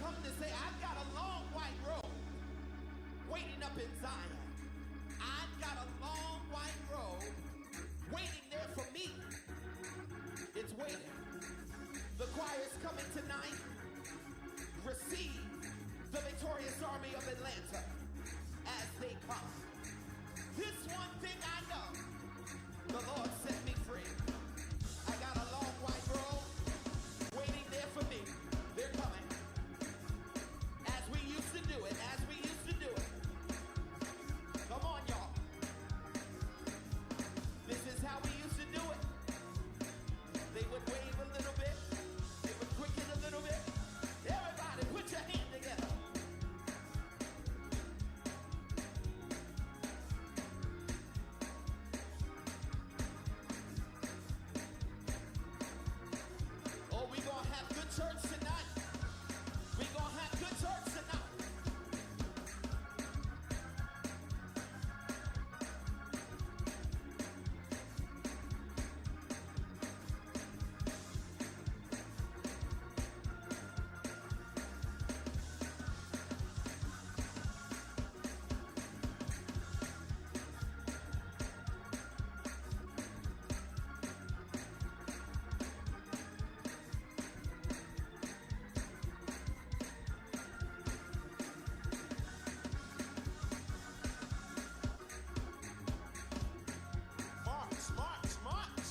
come to say, I've got a long white robe waiting up in Zion. I've got a long white robe waiting there for me. It's waiting. The choir's coming tonight. Receive the victorious army of Atlanta as they come. This one thing I know, the Lord set me free. I got a long white robe waiting there for me. They're coming. As we used to do it, as we used to do it. Come on, y'all. This is how we used to do it. They would wave a little bit. They would quicken a little bit. Everybody, put your hand together. Oh, we gonna have good church tonight. We gonna have good church tonight. March, march, march.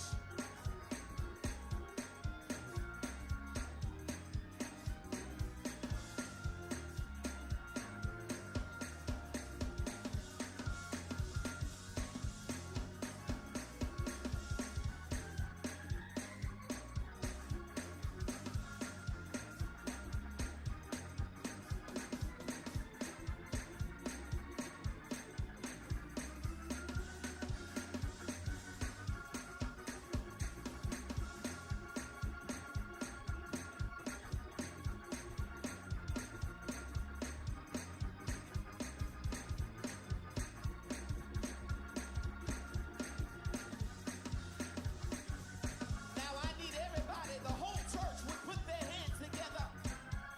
Now I need everybody, the whole church would put their hands together.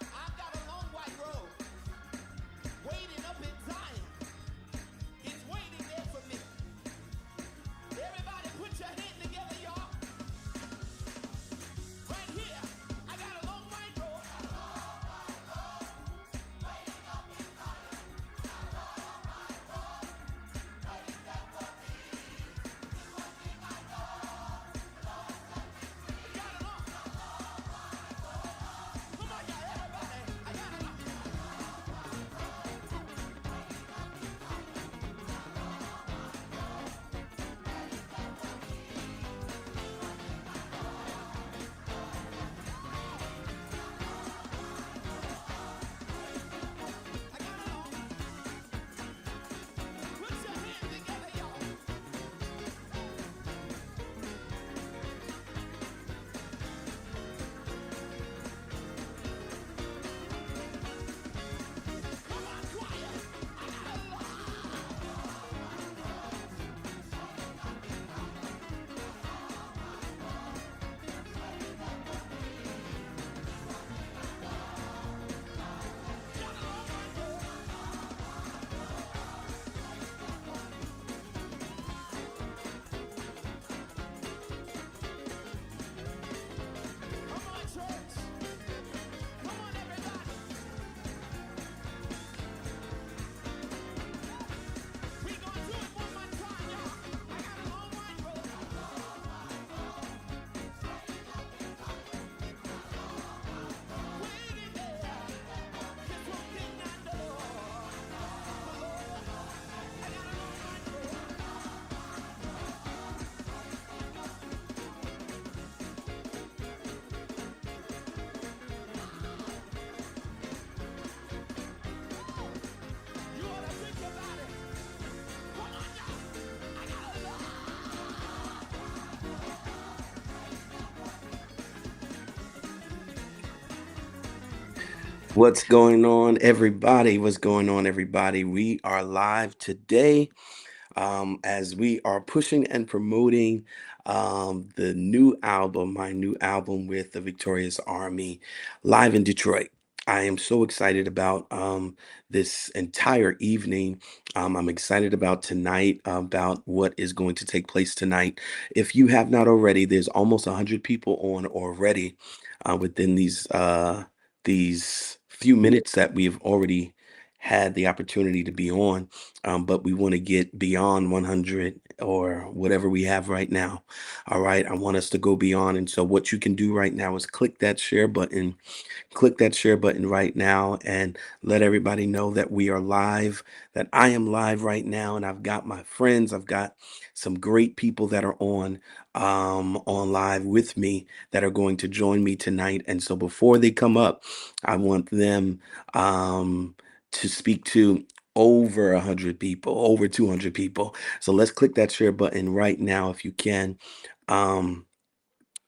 I've got a long white robe waiting up in Zion. It's waiting there for me. Everybody put your hand together, y'all. Right here, I got a long white robe. Got it on. Come on, y'all, everybody. I got it on. I got it on. Put your hands together, y'all. Come on, choir. I got a long. Got a long white robe. Come on, church. Come on, everybody. We gonna do it one more time, y'all. I got a long white robe. Waiting there. Just one thing I know. I got a long white robe. You ought to think about it. Come on, y'all. I got a long. What's going on, everybody? What's going on, everybody? We are live today as we are pushing and promoting the new album, my new album with the Victorious Army, live in Detroit. I am so excited about this entire evening. I'm excited about tonight, about what is going to take place tonight. If you have not already, there's almost 100 people on already within these few minutes that we've already had the opportunity to be on. But we want to get beyond 100 or whatever we have right now. All right, I want us to go beyond. And so, what you can do right now is click that share button right now and let everybody know that we are live, that I am live right now, and I've got my friends, I've got some great people that are on live with me that are going to join me tonight. And so before they come up, I want them to speak to over 100 people, over 200 people. So let's click that share button right now if you can. Um,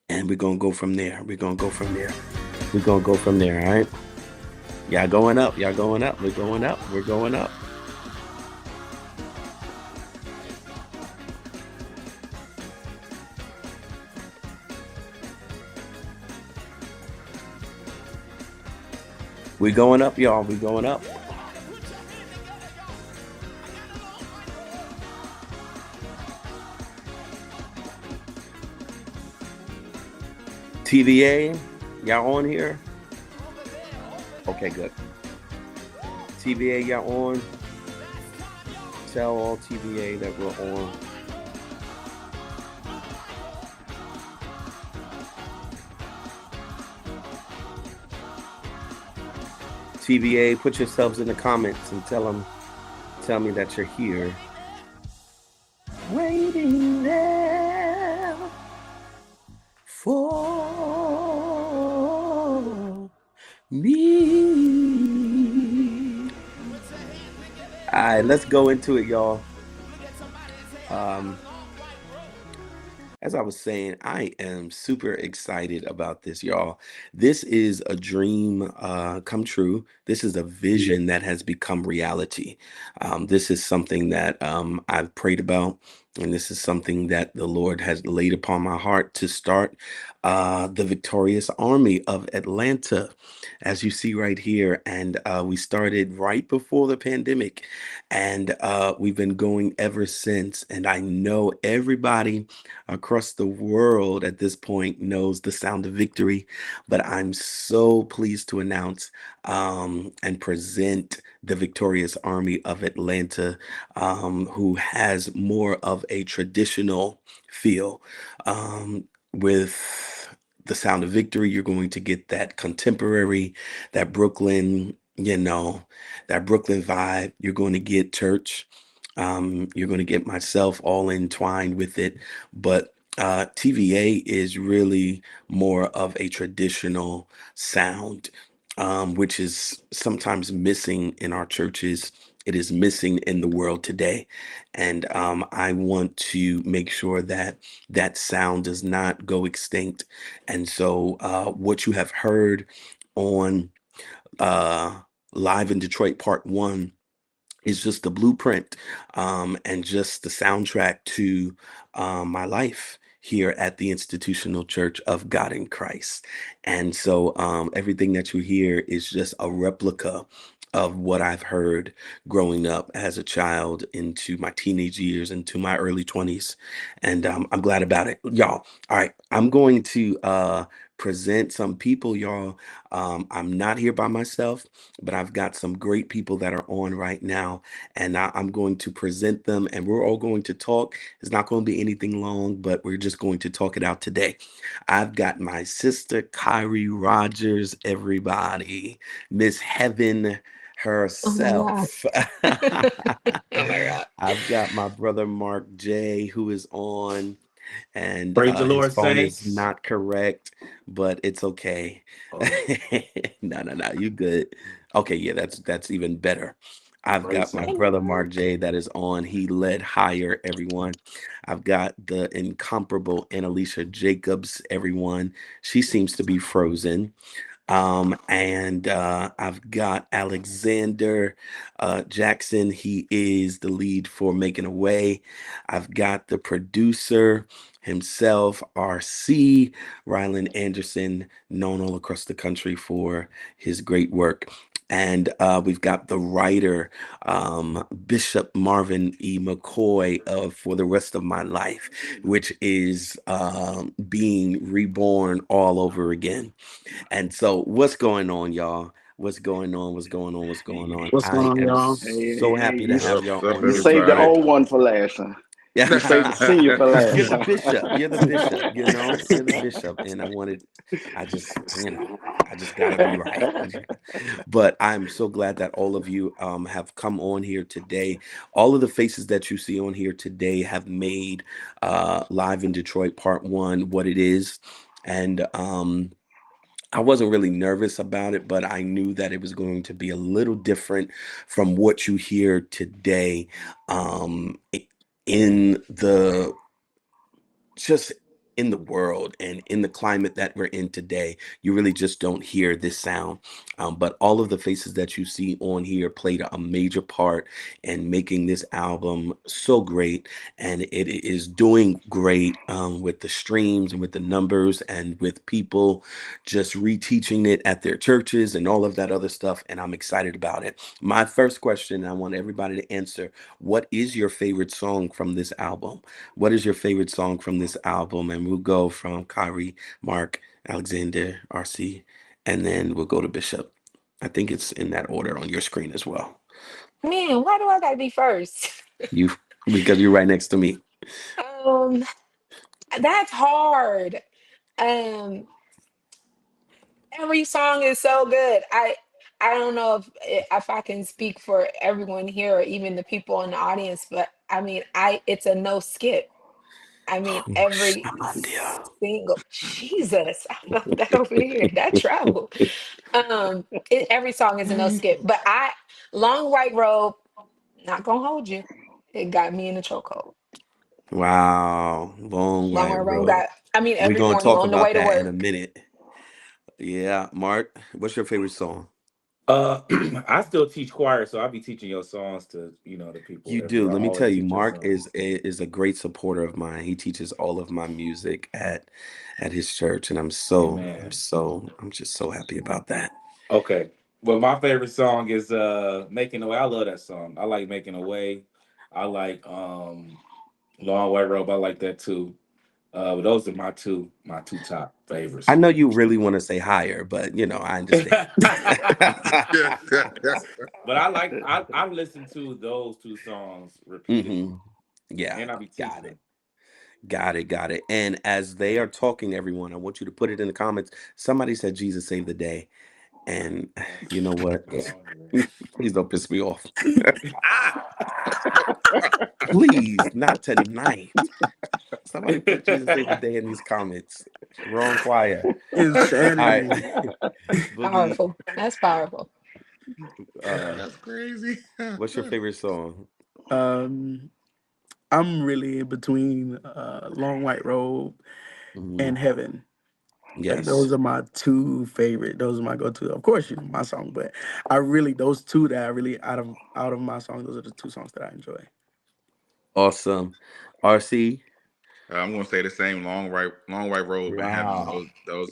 and we're gonna go from there. We're gonna go from there. We're gonna go from there. All right. Y'all going up. Y'all going up. We're going up. We're going up. We're going up, y'all. We're going up. Everybody put your hand together, y'all. I got a long white robe. TVA, y'all on here? Over there, over Okay, there. good. Woo! TVA, y'all on? Last time, y'all. Tell all TVA that we're on. TVA, put yourselves in the comments and tell me that you're here. Waiting there for me. Put your hands together, All right, let's everybody. go into it, y'all. Look at somebody and say, I got a Um, long white robe. as I was saying, I am super excited about this, y'all. This is a dream come true. This is a vision that has become reality. This is something that I've prayed about, and this is something that the Lord has laid upon my heart to start the victorious army of Atlanta, as you see right here. And we started right before the pandemic, and we've been going ever since. And I know everybody across the world at this point knows the sound of victory. But I'm so pleased to announce and present the victorious army of Atlanta, who has more of a traditional feel. With the sound of victory, you're going to get that contemporary, that Brooklyn, that Brooklyn vibe. You're going to get church. You're going to get myself all entwined with it. But TVA is really more of a traditional sound, which is sometimes missing in our churches. It is missing in the world today. And I want to make sure that that sound does not go extinct. And so, what you have heard on uh, Live in Detroit Part One is just the blueprint and just the soundtrack to my life here at the Institutional Church of God in Christ. And so everything that you hear is just a replica of what I've heard growing up as a child into my teenage years, into my early 20s. And I'm glad about it. Y'all, all right, I'm going to present some people, y'all. I'm not here by myself, but I've got some great people that are on right now, and I'm going to present them, and we're all going to talk. It's not going to be anything long, but we're just going to talk it out today. I've got my sister, Kyrie Rogers, everybody, Miss Heaven Oh my God. herself. Oh my God. I've got my brother Mark J, who is on, and Praise the his Lord, phone is saints. not correct, but it's okay. Oh, No, no, no, you good. Okay, yeah, that's even better. I've got praise my Hey, Him. brother Mark Mark. J that is on. He led higher, everyone. I've got the incomparable Annalisa Jacobs, everyone. She seems to be frozen. And I've got Alexander Jackson. He is the lead for Making a Way. I've got the producer himself, RC, Rylan Anderson, known all across the country for his great work. And we've got the writer, Bishop Marvin E. McCoy of For the Rest of My Life, which is being reborn all over again. And so, what's going on, y'all? What's going on? What's going on? What's going on? What's going I on, am y'all? so happy to have What's y'all up, on You here saved the everybody? today. old one for last, huh? You saved the senior for You're last, the huh? bishop. You're the bishop. You're the bishop. And I just, I just got to be right. But I'm so glad that all of you have come on here today. All of the faces that you see on here today have made Live in Detroit Part 1 what it is. And I wasn't really nervous about it, but I knew that it was going to be a little different from what you hear today in the just in the world and in the climate that we're in today. You really just don't hear this sound. But all of the faces that you see on here played a major part in making this album so great. And it is doing great with the streams and with the numbers and with people just reteaching it at their churches and all of that other stuff. And I'm excited about it. My first question, I want everybody to answer: what is your favorite song from this album? What is your favorite song from this album? And we'll go from Kyrie, Mark, Alexander, RC, and then we'll go to Bishop. I think it's in that order on your screen as well. Man, why do I gotta be first? You because you're right next to me. Um, that's hard. Um, every song is so good. I don't know if I can speak for everyone here or even the people in the audience, but I mean, I it's a no skip. I mean, Oh, every Shandia. single Jesus, I felt that over here. That travel. Every song is a no skip, but I Long White Robe, not gonna hold you. It got me in the chokehold. Wow, Long Long White White Robe Road. got. I mean, We're every going to morning talk on the about way to that in a work. minute. Yeah, Mark, what's your favorite song? Uh, I still teach choir, so I'll be teaching your songs to the people You every do. year. I Let me tell always you, teach your Mark songs. is a great supporter of mine. He teaches all of my music at his church, and Amen. I'm just so happy about that. Okay. Well, my favorite song is "Making a Way." I love that song. I like "Making a Way." I like "Long White Robe." I like that too. But those are my two top I favorites. know you really want to say higher, but I understand. But I listen to those two songs repeatedly, hmm Yeah, and I be got teaching it. them. Got it. And as they are talking, everyone, I want you to put it in the comments. Somebody said Jesus saved the day. And you know what? Oh, Please don't piss me off. ah! Please, not tonight. Somebody put Jesus saved the day in these comments. Wrong choir. All right. Insanity. Boogie, Powerful. That's powerful. uh, That's crazy. what's your favorite song? Um, I'm really in between Long White Robe Mhm. and Heaven. Like Yes. those are my two favorite. Those are my go-to. Of course, my song, but I really those two that I really out of my song. Those are the two songs that I enjoy. Awesome. RC. I'm gonna say the same. Long white robe and heaven. Wow.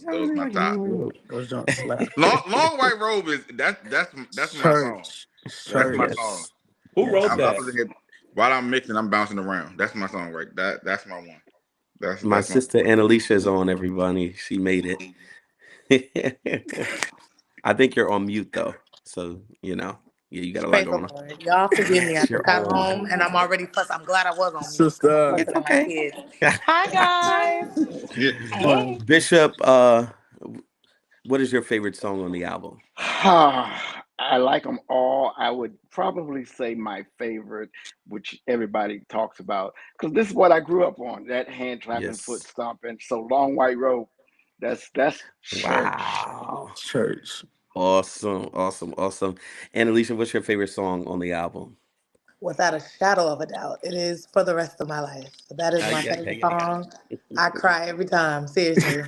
I Those really my like top. Long Those joints slap. Long white robe is that's my song. Church, That's my church. song. Yes. Who Yes, wrote I that? was in here while I'm mixing. I'm bouncing around. That's my song, right? That's my one. My That's my sister one. Annalisa is on, everybody. She made it. I think you're on mute though. So, yeah, you got a lot Praise the going on. Lord. Y'all forgive me. I Yes, just you're got on. home and I'm already fussing. I'm glad I was on mute because I'm sister. It's fussing at my okay. kids. Hi, guys. Hey. Bishop, what is your favorite song on the album? I like them all. I would probably say my favorite, which everybody talks about, because this is what I grew up on. That hand clapping, foot Yes. stomping. So long white robe. That's Church, Wow. church. Awesome. Awesome. Awesome. And Alicia, what's your favorite song on the album? Without a shadow of a doubt, it is For the Rest of My Life. That is my Yeah, yeah, favorite yeah, song. I cry every time. Seriously.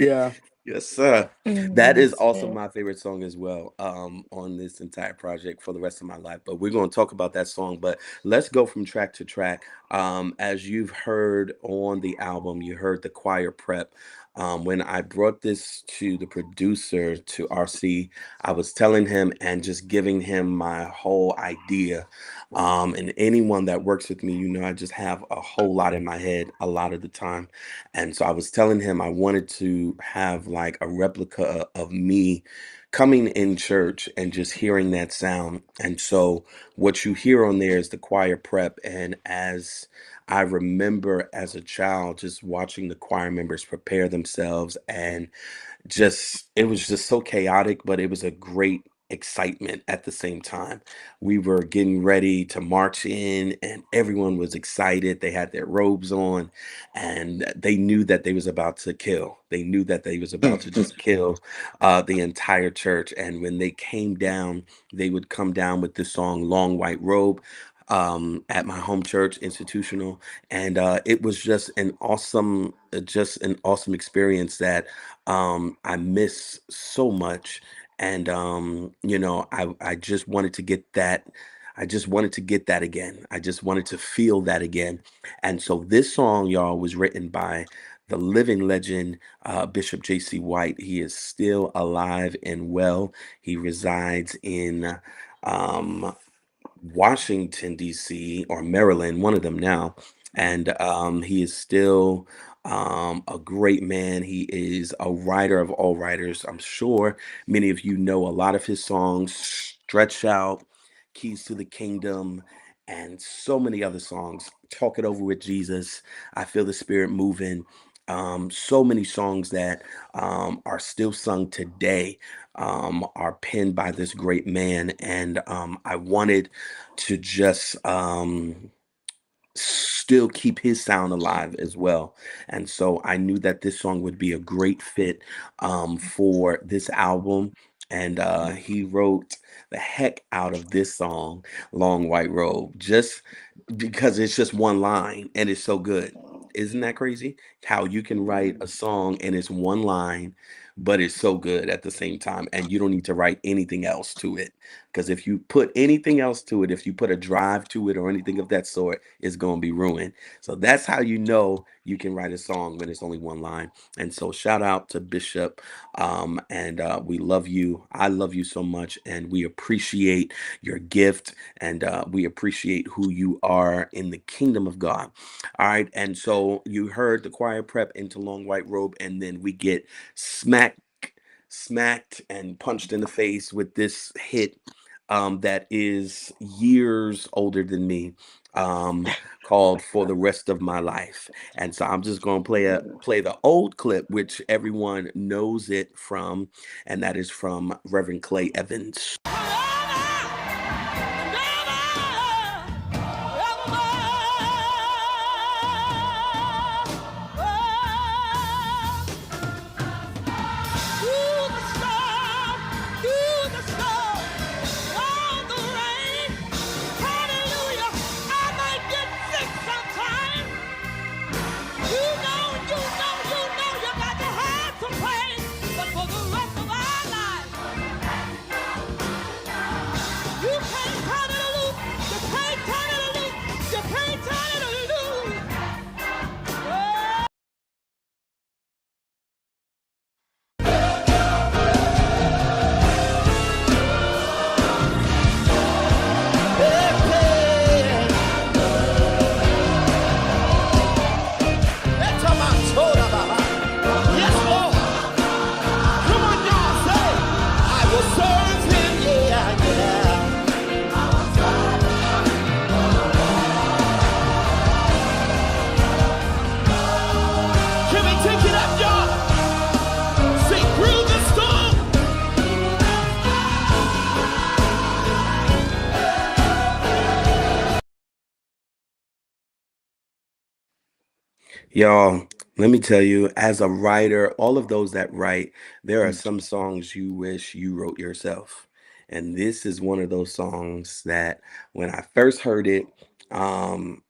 Yeah. Yes, sir. That is Yes, also yes. my favorite song as well, on this entire project for the rest of my life. But we're going to talk about that song. But let's go from track to track. As you've heard on the album, you heard the choir prep. When I brought this to the producer, to RC, I was telling him and just giving him my whole idea. And anyone that works with me, I just have a whole lot in my head a lot of the time. And so I was telling him I wanted to have like a replica of me coming in church and just hearing that sound. And so what you hear on there is the choir prep. And as I remember as a child, just watching the choir members prepare themselves, and just it was just so chaotic, but it was a great excitement at the same time. We were getting ready to march in, and everyone was excited. They had their robes on, and they knew that they was about to kill. They knew that they was about to just kill the entire church. And when they came down, they would come down with the song "Long White Robe." At my home church institutional, and it was just an awesome experience that I miss so much. And I just wanted to get that. I just wanted to get that again. I just wanted to feel that again. And so this song, y'all, was written by the living legend, Bishop J.C. White. He is still alive and well. He resides in um, Washington, D.C., or Maryland, one of them now. And he is still a great man. He is a writer of all writers. I'm sure many of you know a lot of his songs: Stretch Out, Keys to the Kingdom, and so many other songs. Talk It Over with Jesus, I Feel the Spirit Moving. So many songs that are still sung today, are penned by this great man. And I wanted to just still keep his sound alive as well. And so I knew that this song would be a great fit for this album. And he wrote the heck out of this song, Long White Robe, just because it's just one line and it's so good. Isn't that crazy? How you can write a song and it's one line, but it's so good at the same time, and you don't need to write anything else to it. Because if you put anything else to it, if you put a drive to it or anything of that sort, it's going to be ruined. So that's how you know you can write a song when it's only one line. And so shout out to Bishop. And we love you. I love you so much. And we appreciate your gift, and we appreciate who you are in the kingdom of God. All right. And so you heard the choir prep into Long White Robe, and then we get smacked and punched in the face with this hit that is years older than me, called For the Rest of My Life. And so I'm just going to play the old clip, which everyone knows it from, and that is from Reverend Clay Evans. Yes, Lord. Come on, y'all, say, I will serve him, yeah, yeah. Can we take it up, y'all? Sing through the storm. Y'all, let me tell you, as a writer, all of those that write, there are some songs you wish you wrote yourself. And this is one of those songs that when I first heard it, um,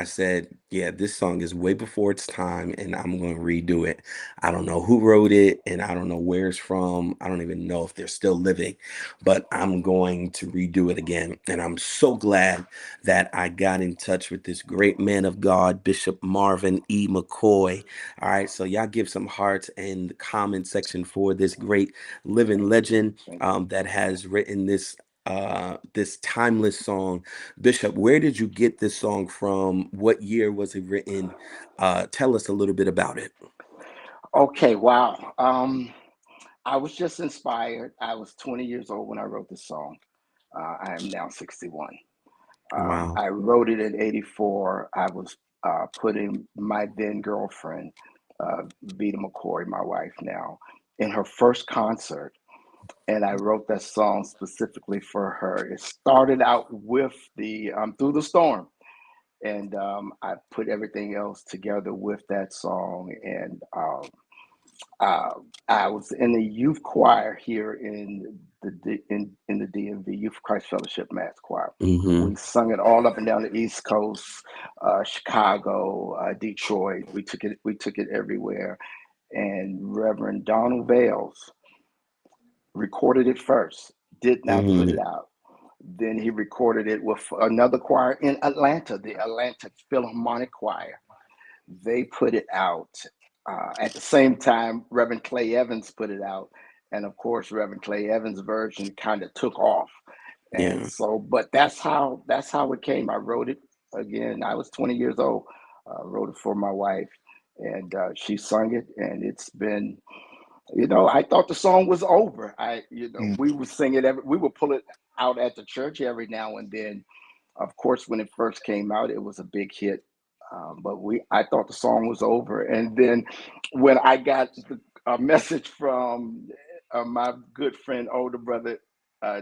I said, yeah, this song is way before its time, and I'm going to redo it. I don't know who wrote it, and I don't know where it's from. I don't even know if they're still living, but I'm going to redo it again. And I'm so glad that I got in touch with this great man of God, Bishop Marvin E. McCoy. All right, so y'all give some hearts in the comment section for this great living Thank you. legend Thank you. that has written this timeless song. Bishop, where did you get this song from? What year was it written? Tell us a little bit about it. Okay, wow. I was just inspired. I was 20 years old when I wrote this song. I am now 61. Wow. I wrote it in '84. I was putting my then girlfriend, Vita McCoy, my wife now, in her first concert. And I wrote that song specifically for her. It started out with the Through the Storm. And I put everything else together with that song. And uh, I was in the youth choir here in in the DMV Youth Christ Fellowship Mass Choir. Mm-hmm. We sung it all up and down the East Coast, Chicago, Detroit. We took it everywhere. And Reverend Donald Vales recorded it first, did not put it Mm-hmm. out. Then he recorded it with another choir in Atlanta, the Atlanta Philharmonic Choir. They put it out. At the same time, Reverend Clay Evans put it out. And of course, Reverend Clay Evans' version kind of took off. And Yeah. so, but that's how it came. I wrote it again. I was 20 years old. Wrote it for my wife, and she sung it. And it's been, I thought the song was over. Mm. We would sing it we would pull it out at the church every now and then. Of course, when it first came out, it was a big hit. I thought the song was over, and then when I got a message from my good friend, older brother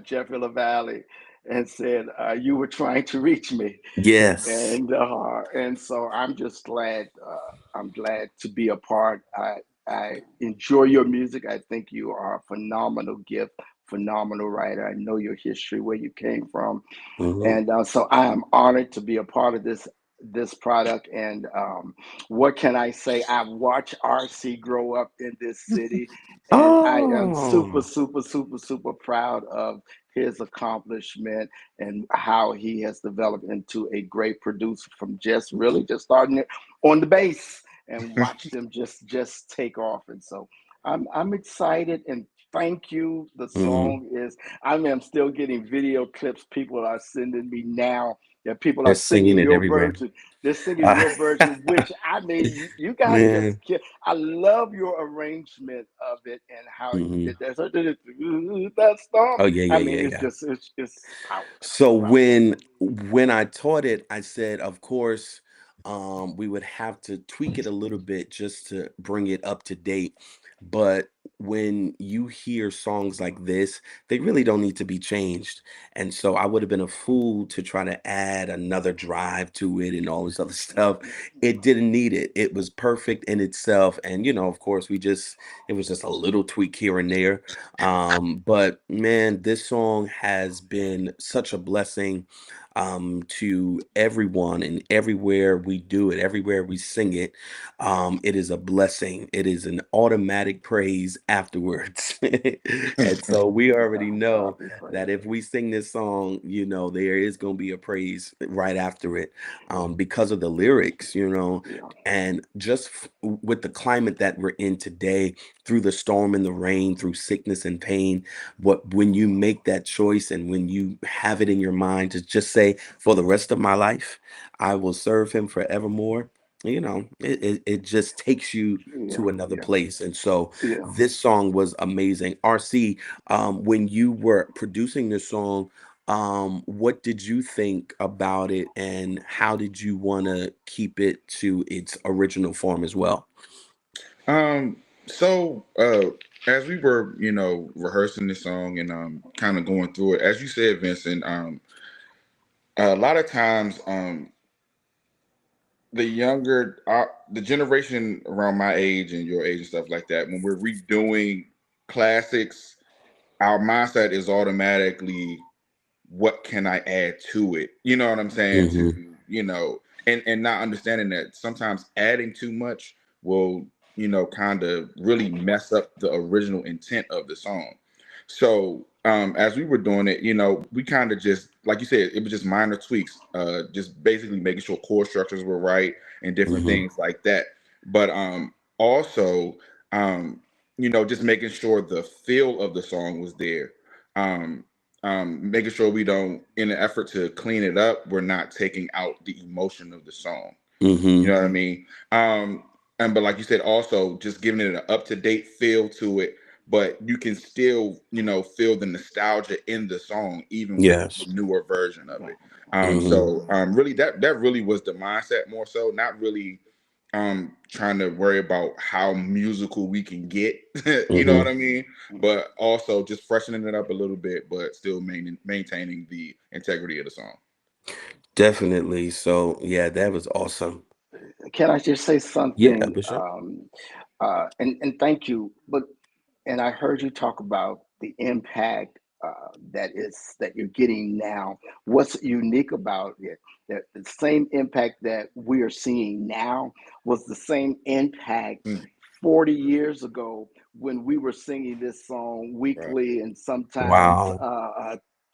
Jeffrey LaValle, and said you were trying to reach me, Yes. and so I'm just glad. I'm glad to be a part. I enjoy your music. I think you are a phenomenal gift, phenomenal writer. I know your history, where you came from, Mm-hmm. and so I am honored to be a part of this product. And what can I say? I've watched RC grow up in this city, and I am super, Oh. super, super, super proud of his accomplishment and how he has developed into a great producer from just starting it on the bass, and watched him just take off. And so I'm excited, and thank you. The Mm-hmm. song is, I am still getting video clips people are sending me now, that people They're are singing singing it your everywhere. version. They're singing Uh, your version, which I mean, you guys just man. I love your arrangement of it and how you Mm-hmm. did that. So that storm. Oh yeah, I yeah, mean, yeah, it's yeah. just it's powerful. So It's powerful. when I taught it, I said, of course, we would have to tweak it a little bit just to bring it up to date. But when you hear songs like this, they really don't need to be changed. And so I would have been a fool to try to add another drive to it and all this other stuff. It didn't need it. It was perfect in itself. And of course, it was just a little tweak here and there. But man, this song has been such a blessing to everyone, and everywhere we do it, everywhere we sing it, it is a blessing. It is an automatic praise afterwards. And so we already God know be that praised. if we sing this song, there is going to be a praise right after it, because of the lyrics, Yeah, and just with the climate that we're in today, through the storm and the rain, through sickness and pain, when you make that choice and when you have it in your mind to just say, for the rest of my life, I will serve him forevermore. It just takes you yeah, to another yeah, place. And so yeah. this song was amazing. RC, when you were producing this song, what did you think about it, and how did you want to keep it to its original form as well? So as we were, rehearsing this song and kind of going through it, as you said, Vincent, a lot of times the generation around my age and your age and stuff like that, when we're redoing classics, our mindset is automatically, what can I add to it? You know what I'm saying? Hmm. To, and not understanding that sometimes adding too much will, kind of really mess up the original intent of the song. So as we were doing it, we kind of just, like you said, it was just minor tweaks, just basically making sure chord structures were right and different Hmm. things like that. But also, um, just making sure the feel of the song was there. Um, Making sure we don't, in an effort to clean it up, we're not taking out the emotion of the song. You Hmm. know what I mean? And but like you said, also just giving it an up to date feel to it, but you can still, feel the nostalgia in the song, even with the Yes. newer version of it. Hmm. So really, that really was the mindset more so, not really trying to worry about how musical we can get. You know Hmm. what I mean? But also just freshening it up a little bit, but still maintaining the integrity of the song. Definitely. So yeah, that was awesome. Can I just say Yeah, something? Bishop. And thank you. But and I heard you talk about the impact that you're getting now. What's unique about it? That the same impact that we are seeing now was the same impact Mm, 40 years ago when we were singing this song right. weekly and sometimes Wow.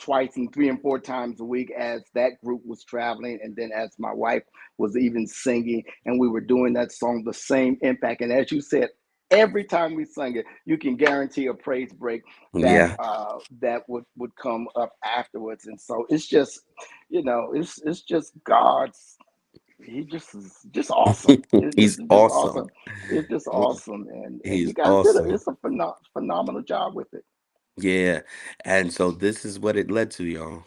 twice and three and four times a week as that group was traveling, and then as my wife was even singing, and we were doing that song, the same impact. And as you said, every time we sang it, you can guarantee a praise break that Yeah. would come up afterwards. And so it's just, it's just God's. He just is just awesome. He's It's just awesome. awesome. It's just awesome, and you He's guys did awesome. it's a phenomenal job with it. Yeah. And so this is what it led to, y'all.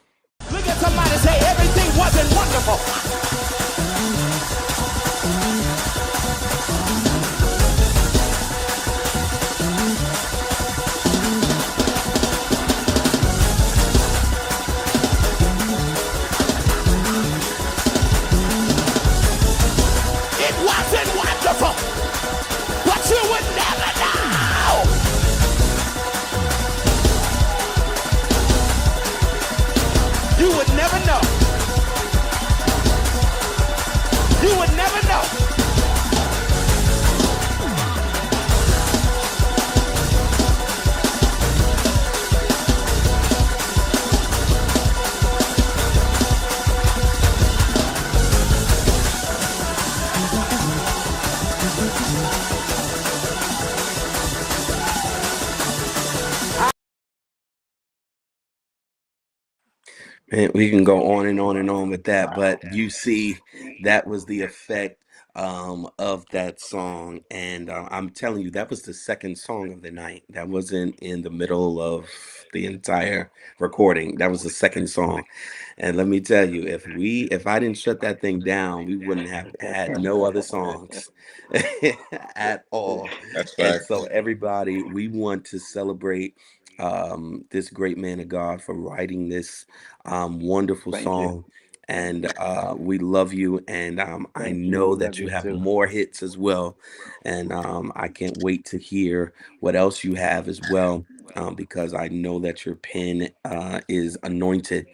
Look at somebody say everything wasn't wonderful. It wasn't wonderful, but you would never know. You would never know. You would never know. And we can go on and on and on with that, but you see, that was the effect of that song. And I'm telling you, that was the second song of the night. That wasn't in the middle of the entire recording. That was the second song. And let me tell you, if I didn't shut that thing down, we wouldn't have had no other songs at all. That's And so facts. everybody, we want to celebrate this great man of God for writing this wonderful Thank you. song. And we love you. And I Thank you. know We that love you you have too. more hits as well. And I can't wait to hear what else you have as well, because I know that your pen is anointed.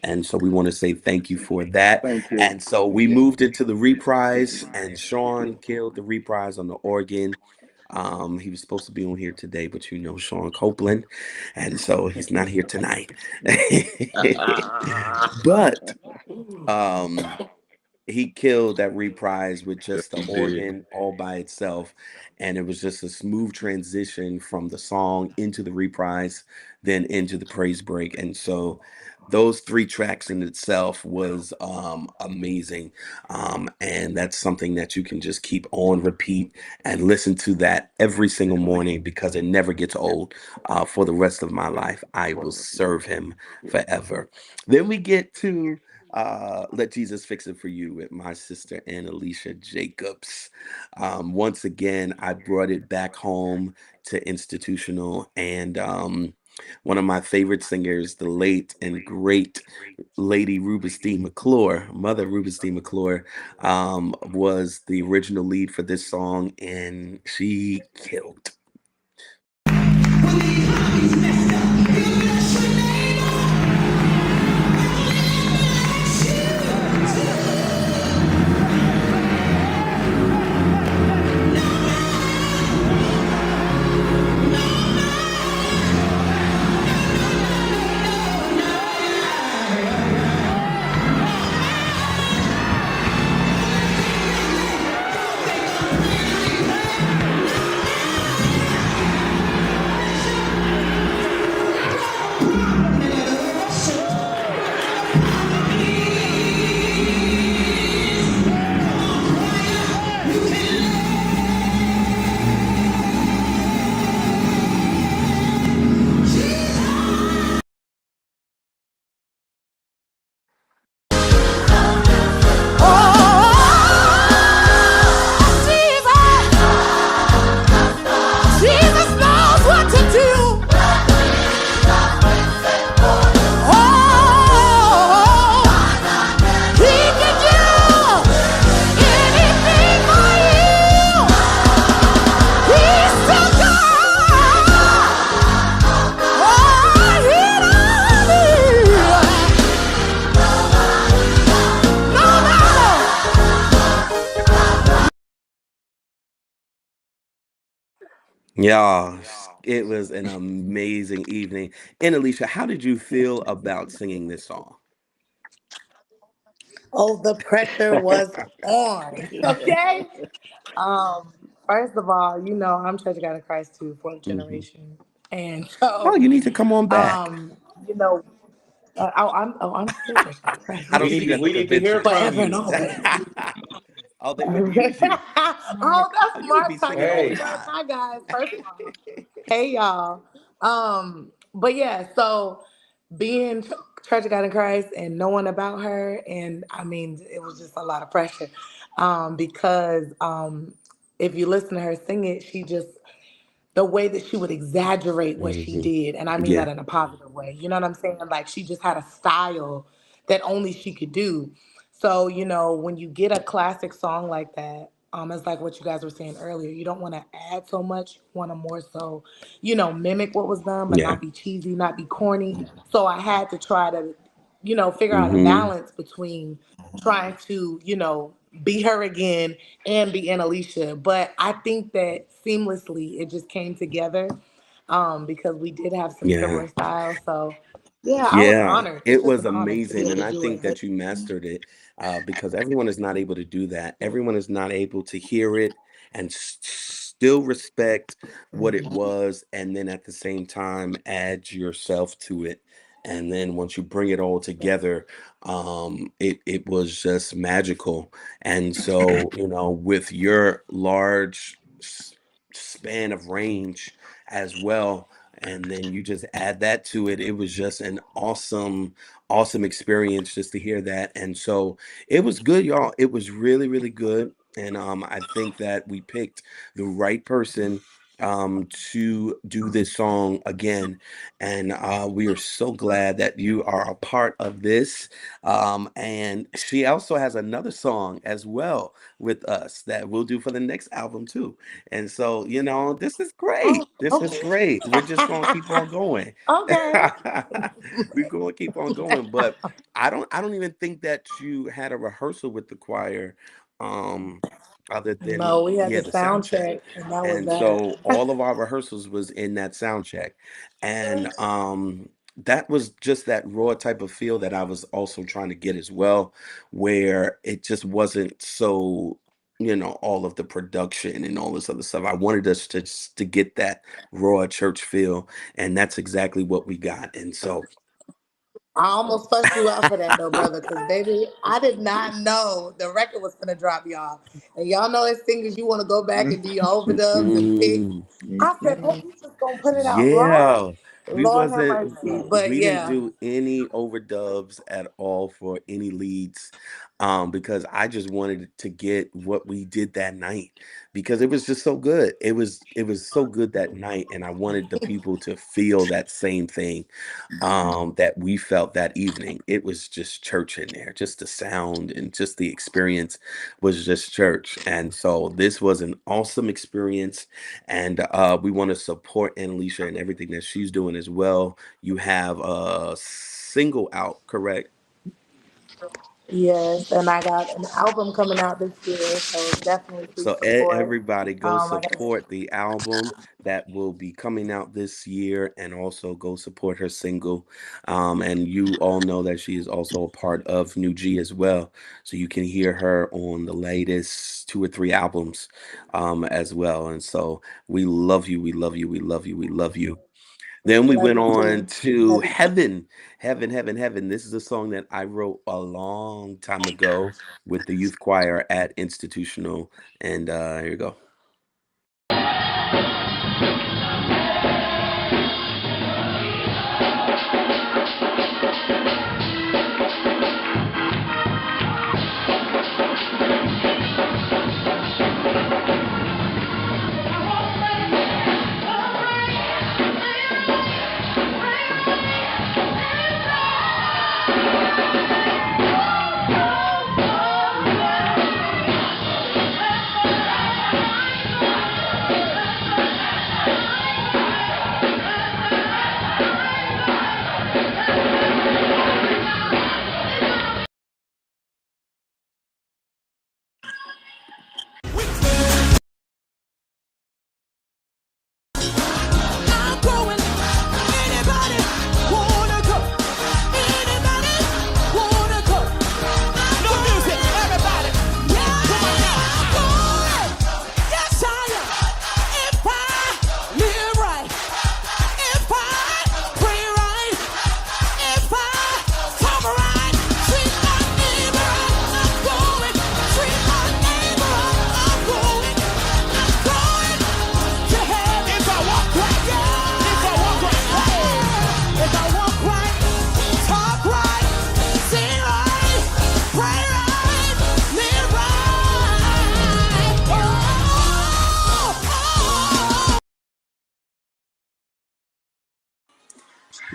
And so we want to say thank you for that. Thank you. And so we moved into the reprise, and Sean killed the reprise on the organ. He was supposed to be on here today, but Sean Copeland, and so he's not here tonight. But um he killed that reprise with Yes, just the he did. organ all by itself, and it was just a smooth transition from the song into the reprise, then into the praise break. And so those three tracks in itself was amazing. And that's something that you can just keep on repeat and listen to that every single morning because it never gets old. For the rest of my life I will serve him forever. Then we get to Let Jesus Fix It For You with my sister Ann Alicia Jacobs. Once again, I brought it back home to institutional, and one of my favorite singers, the late and great Lady Rubinstein McClure, Mother Rubinstein McClure, was the original lead for this song, and she killed. Yeah, it was an amazing evening. And Alicia, how did you feel about singing this song? Oh, the pressure was on. Okay. Um, First of all, I'm Church of God in Christ too, fourth Hmm. generation. And Oh, so, you need to come on back. um, you know, I'm still Church of God in Christ. I We don't need see to you at we the need to hear convention. from Forever and you. always. Oh, they would use you. Oh, Oh, that's you would be smart talking. singing all Hey, the Hey, man. time. Hi, guys. First of all, hey, y'all. But yeah, so being Church of God in Christ and knowing about her, and I mean, it was just a lot of pressure, because if you listen to her sing it, she just the way that she would exaggerate what she Hmm. did, and I mean Yeah. that in a positive way. You know what I'm saying? Like she just had a style that only she could do. So, when you get a classic song like that, it's like what you guys were saying earlier. You don't want to add so much. You want to more so, mimic what was done, but Yeah. not be cheesy, not be corny. So I had to try to, figure out a Hmm. balance between trying to, be her again and be in Alicia. But I think that seamlessly it just came together, because we did have some Yeah. similar styles. So yeah, I was Yeah, honored. It's it just was an honor to be amazing. able And to I do think it. that you mastered it because everyone is not able to do that. Everyone is not able to hear it and still respect what it was. And then at the same time, add yourself to it. And then once you bring it all together, it was just magical. And so, with your large span of range as well, and then you just add that to it, it was just an awesome experience just to hear that. And so it was good, y'all. It was really really good. And I think that we picked the right person to do this song again. And we are so glad that you are a part of this. And she also has another song as well with us that we'll do for the next album too. And so, this is great. Oh, This is okay. great. We're just gonna keep on going. Okay. We're gonna keep on going. But I don't even think that you had a rehearsal with the choir, um, other than No, we had yeah, the the sound sound check. check, and that was And that. so all of our rehearsals was in that sound check. And that was just that raw type of feel that I was also trying to get as well, where it just wasn't so all of the production and all this other stuff. I wanted us to get that raw church feel, and that's exactly what we got. And so I almost fussed you out for that though, brother, because baby, I did not know the record was gonna drop, y'all. And y'all know as singers, you want to go back and do your overdubs and fix. mm, I said, oh, you just gonna put it out raw? yeah, we Lord have wasn't mercy. But we didn't yeah, do any overdubs at all for any leads, because I just wanted to get what we did that night because it was just so good. It was so good that night, and I wanted the people to feel that same thing that we felt that evening. It was just church in there, just the sound and just the experience was just church. And so this was an awesome experience. And we want to support Annalisa and everything that she's doing as well. You have a single out, correct? yes. And I got an album coming out this year, so definitely please So support. everybody go I got support the album that will be coming out this year, and also go support her single. And you all know that she is also a part of New G as well, so you can hear her on the latest two or three albums as well. And so we love you, we love you, we love you, we love you. Then we love went you on too. to Love you too. Heaven, Heaven, Heaven, Heaven. This is a song that I wrote a long time ago with the youth choir at Institutional. And here you go.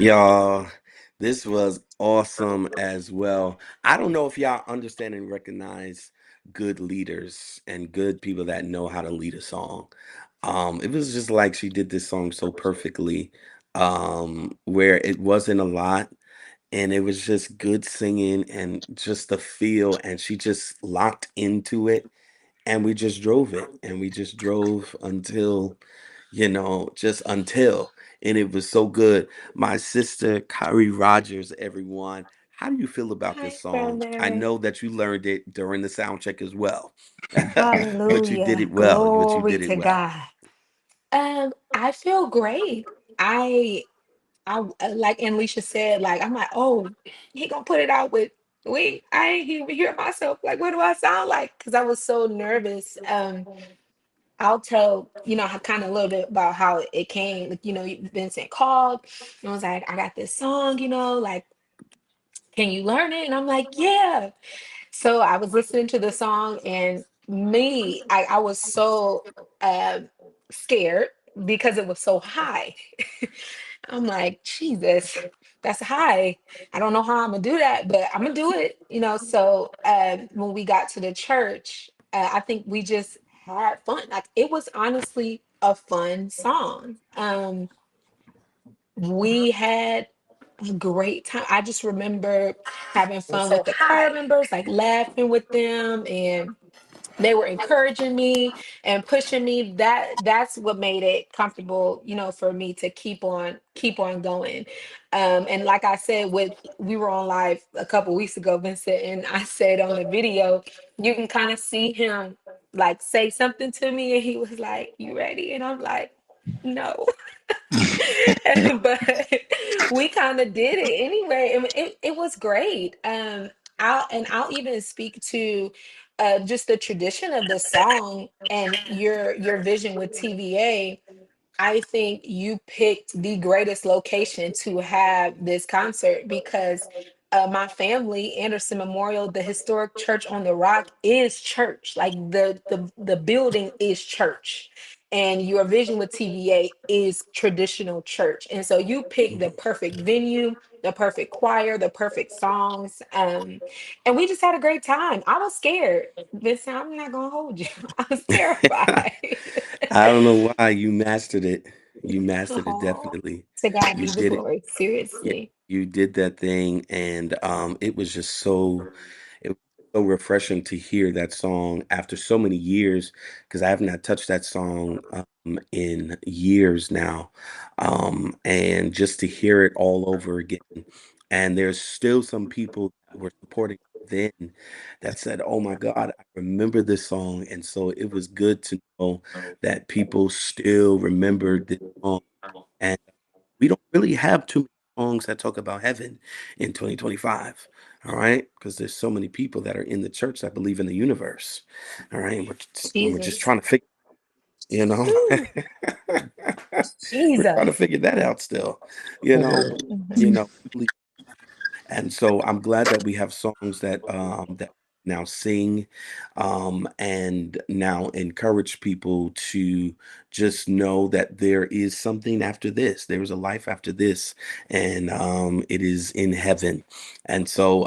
Y'all, this was awesome as well. I don't know if y'all understand and recognize good leaders and good people that know how to lead a song. It was just like she did this song so perfectly, where it wasn't a lot and it was just good singing and just the feel, and she just locked into it, and we just drove it, and we just drove until, just until, and it was so good. My sister, Kyrie Rogers, everyone, how do you feel about this Hi, song? I brother. know that you learned it during the sound check as well, but you did it Hallelujah. well. But you Glory did it to well. God. I feel great. Like Alicia said, like I'm like, oh, he gonna put it out with I ain't even hear myself. Like, what do I sound like? Because I was so nervous. I'll tell, kind of a little bit about how it came. Like, Vincent called and was like, I got this song, like, can you learn it? And I'm like, yeah. So I was listening to the song, and I was so uh, scared because it was so high. I'm like, Jesus, that's high. I don't know how I'm gonna do that, but I'm gonna do it. So when we got to the church, I think we just had fun. Like, it was honestly a fun song. We had a great time. I just remember having fun with the choir members, like laughing with them, and they were encouraging me and pushing me. That's what made it comfortable, for me to keep on going. And like I said, we were on live a couple weeks ago, Vincent, and I said on the video, you can kind of see him like say something to me, and he was like, you ready? And I'm like, no. But we kind of did it anyway, and it was great. I'll even speak to just the tradition of the song and your vision with TVA. I think you picked the greatest location to have this concert because my family, Anderson Memorial, the historic church on the rock is church. Like the building is church. And your vision with TVA is traditional church. And so you picked the perfect venue, the perfect choir, the perfect songs. And we just had a great time. I was scared. Vincent, I'm not gonna hold you. I was terrified. I don't know why you mastered it. You mastered it Oh, definitely. to God You be the did it. glory. Yeah, Seriously. you did that thing, and it was just it was so refreshing to hear that song after so many years, because I have not touched that song in years now, and just to hear it all over again. And there's still some people that were supporting then that said, "Oh my God, I remember this song," and so it was good to know that people still remembered this song. And we don't really have too many songs that talk about heaven in 2025. All right, because there's so many people that are in the church that believe in the universe. All right, and we're just Jesus. trying to figure, you know, Ooh, we're trying to Jesus. figure that out still, you know, but, you Mhm. know, and so I'm glad that we have songs that now sing, and now encourage people to just know that there is something after this. There is a life after this, and it is in heaven. And so,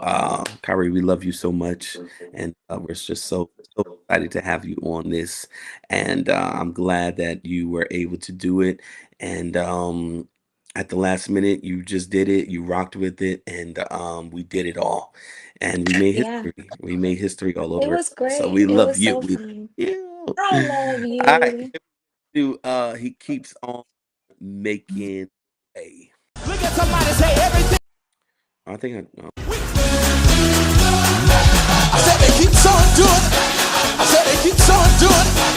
Kyrie, we love you so much, and we're just so excited to have you on this. And I'm glad that you were able to do it. And at the last minute, you just did it, you rocked with it, and we did it all. And we made Yeah, history. We made history all it over. was So great. we It love was you. so We love fun. you. I love All right. you. He keeps on making a. Look at somebody say everything. I think I know. I said it keeps on doing it. I said it keeps on doing it.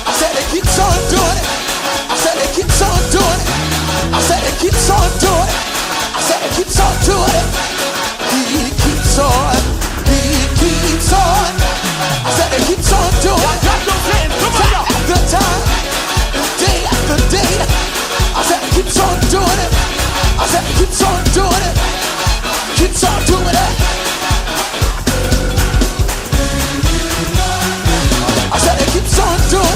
I said it keeps on doing it. I said it keeps on doing it. I said it keeps on doing it. I said it keeps on doing it. He keeps on. He keeps on. I said it keeps on doing it. Time after time, day after day. I said it keeps on doing it. I said it keeps on doing it. Keeps on doing it. I said it keeps on doing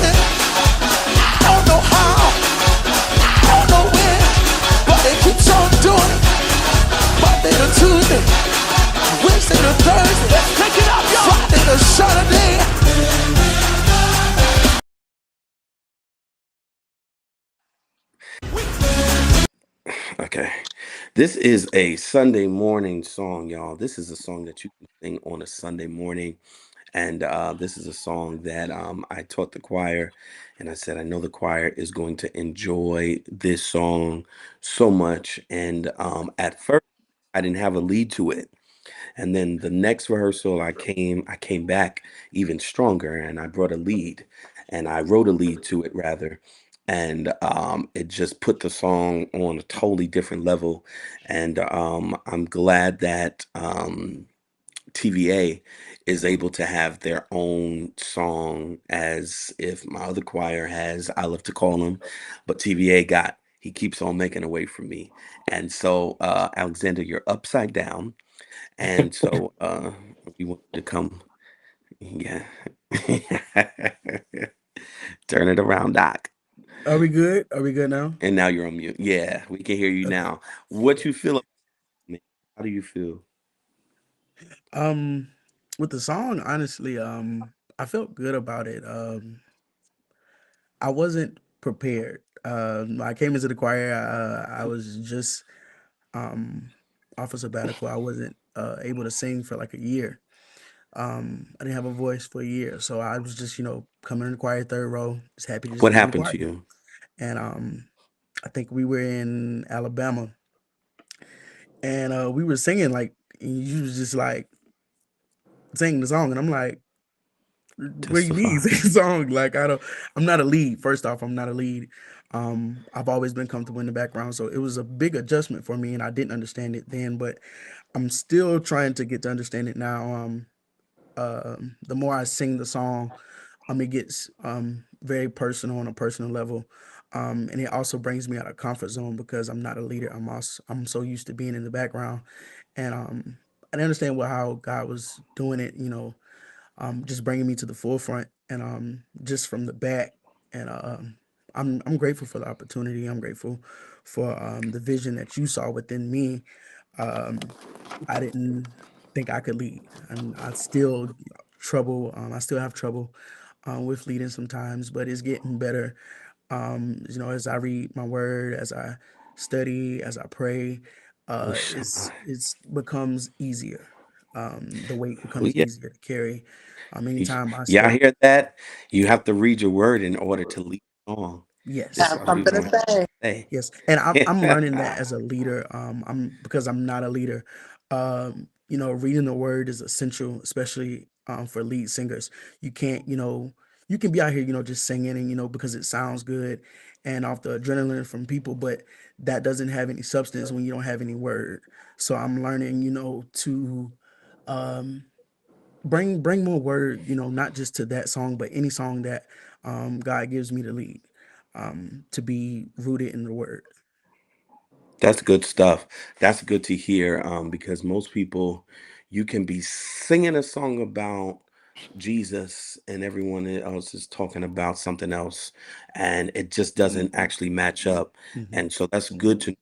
Okay. This is a Sunday morning song, y'all. This is a song that you can sing on a Sunday morning. And this is a song that I taught the choir. And I said, I know the choir is going to enjoy this song so much. And at first, I didn't have a lead to it. And then the next rehearsal I came back even stronger and I brought a lead and I wrote a lead to it rather. And it just put the song on a totally different level. And I'm glad that TVA is able to have their own song as if my other choir has I Love to Call Him, but TVA got He Keeps On Making a Way for Me. And so Alexander, you're upside down. And so we want you to come, yeah. Turn it around, Doc. Are we good? Are we good now? And now you're on mute. Yeah, we can hear you Okay. now. What you feel about it, man? How do you feel? Um, with the song, honestly, I felt good about it. I wasn't prepared. When I came into the choir. I was just um off a sabbatical. I wasn't able to sing for like a year. I didn't have a voice for a year, so I was just coming in the choir third row, just happy to just What be in the happened choir. to you? And I think we were in Alabama, and we were singing like you was just like singing the song, and I'm like, what do you mean Testify. sing the song? Like I'm not a lead. First off, I'm not a lead. I've always been comfortable in the background, so it was a big adjustment for me, and I didn't understand it then, but I'm still trying to get to understand it now. The more I sing the song, it gets very personal on a personal level. And it also brings me out of comfort zone because I'm not a leader. I'm so used to being in the background, and I didn't understand how God was doing it. Just bringing me to the forefront and just from the back. And I'm grateful for the opportunity. I'm grateful for the vision that you saw within me. Um, I didn't think I could lead, and I still have trouble with leading sometimes, but it's getting better. As I read my word, as I study, as I pray, it's becomes easier. The weight becomes Hallelujah. easier to carry. Y- Anytime I Y'all step, hear that? You have to read your word in order to lead the song. This yes. Have is all you're something gonna to say. say. Yes, and I'm learning that as a leader. I'm because I'm not a leader. Reading the word is essential, especially for lead singers. You can't, you can be out here, just singing and because it sounds good and off the adrenaline from people, but that doesn't have any substance when you don't have any word. So I'm learning, to um, bring more word, not just to that song, but any song that God gives me to lead, to be rooted in the word. That's good stuff. That's good to hear, because most people, you can be singing a song about Jesus and everyone else is talking about something else, and it just doesn't actually match up. Mhm. And so that's good to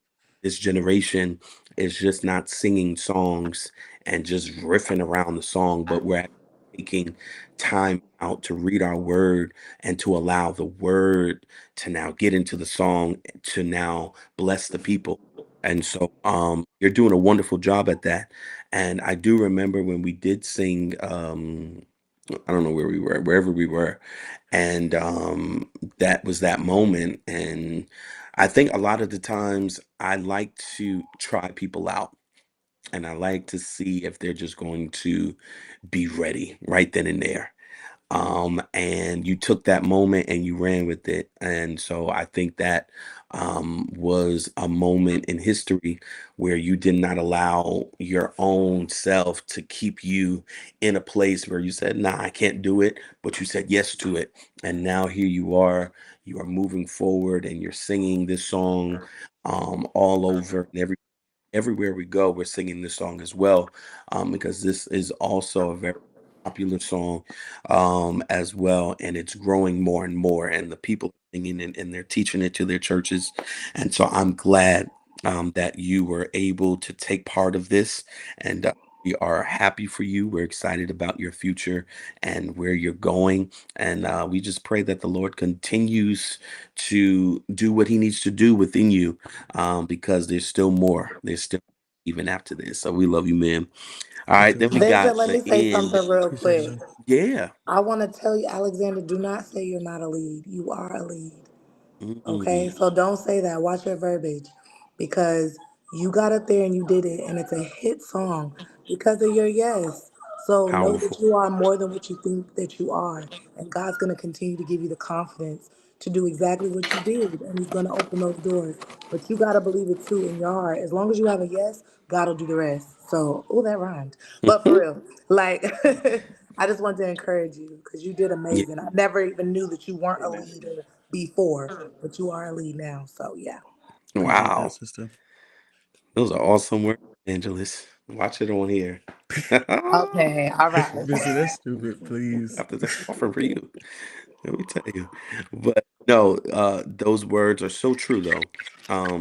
this generation is just not singing songs and just riffing around the song, but we're actually taking time out to read our word and to allow the word to now get into the song to now bless the people. And so you're doing a wonderful job at that. And I do remember when we did sing I don't know where we were, wherever we were. And that was that moment. And I think a lot of the times I like to try people out and I like to see if they're just going to be ready right then and there. And you took that moment and you ran with it. And so I think that was a moment in history where you did not allow your own self to keep you in a place where you said, nah, I can't do it, but you said yes to it. And now here you are moving forward and you're singing this song all over and everywhere we go, we're singing this song as well, because this is also a very popular song as well, and it's growing more and more, and the people are singing it, and they're teaching it to their churches, and so I'm glad that you were able to take part of this, and We are happy for you. We're excited about your future and where you're going. And we just pray that the Lord continues to do what he needs to do within you, because there's still more. There's still even after this. So we love you, man. All right. Okay, Then we thank you. Vincent, got let the me say end. something real Appreciate you, quick. sir. Yeah. I want to tell you, Alexander, do not say you're not a lead. You are a lead. Okay, Mm, so don't say that. Watch your verbiage because you got up there and you did it, and it's a hit song because of your yes. So know that powerful. you are more than what you think that you are, and God's going to continue to give you the confidence to do exactly what you did, and He's going to open those doors. But you got to believe it too in your heart. As long as you have a yes, God will do the rest. So, oh, that rhymed. But for real, like, I just want to encourage you because you did Yeah. amazing. I never even knew that you weren't a Amen. leader before, but you are a lead now. So yeah. Appreciate that, Wow. sister. Those are awesome words, Angeles. Watch it on here. Okay. All right. Vincent, that's stupid. Please. After that's offer for you. Let me tell you. But no, those words are so true though,